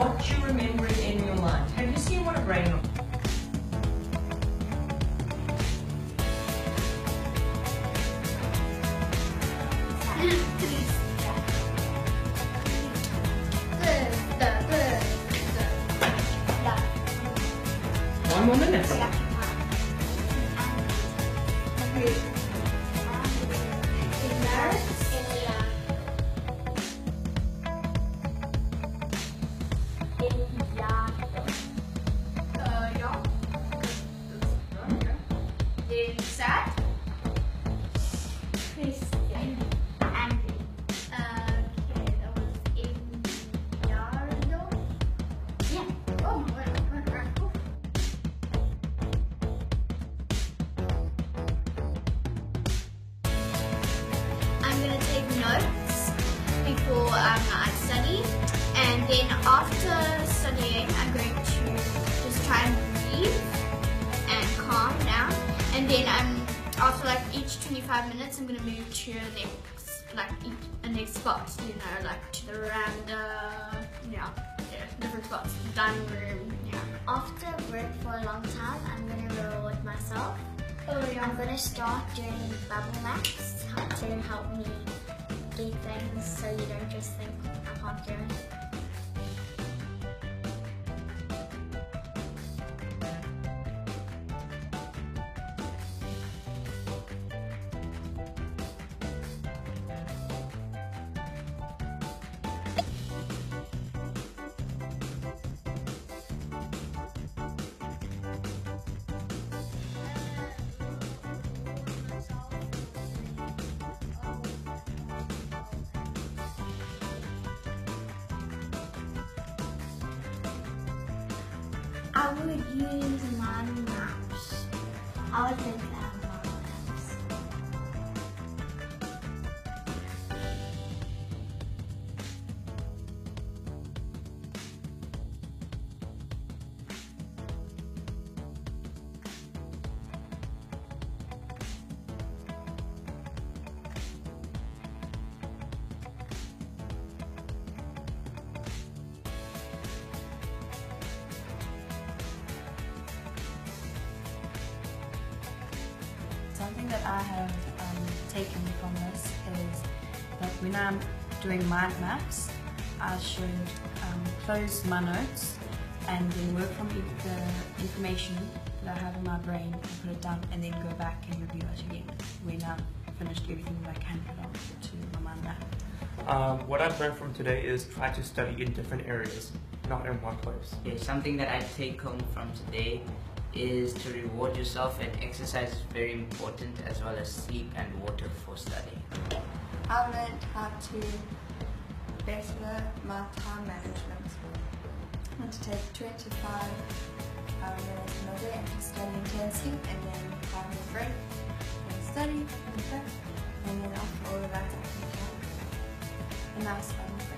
what you remember in your mind. Have you seen what a brain looks like? One more minute. Sad. Christian. Angry. Okay, that was in Yardo. Yeah. Oh, right. I'm gonna take notes before I study, and then after studying, I'm going to just try and breathe and calm down. And then after like each 25 minutes, I'm gonna move to a next spot, you know, like to the veranda, different spots, dining room, After work for a long time, I'm gonna reward myself. I'm gonna start doing bubble maps to help me do things so you don't just think I can't do it. I would use mind maps. I would think that mind maps. Something that I have taken from this is that when I'm doing mind maps, I should close my notes and then work from the information that I have in my brain and put it down, and then go back and review it again when I've finished everything that I can put on to my mind map. What I've learned from today is try to study in different areas, not in one place. Okay, something that I take home from today is to reward yourself, and exercise is very important, as well as sleep and water for studying. I learned how to better my time management. I want to take 25 minutes in a day and just study intensely, and then have a break and study and prep, and then after all of that I can have a nice one.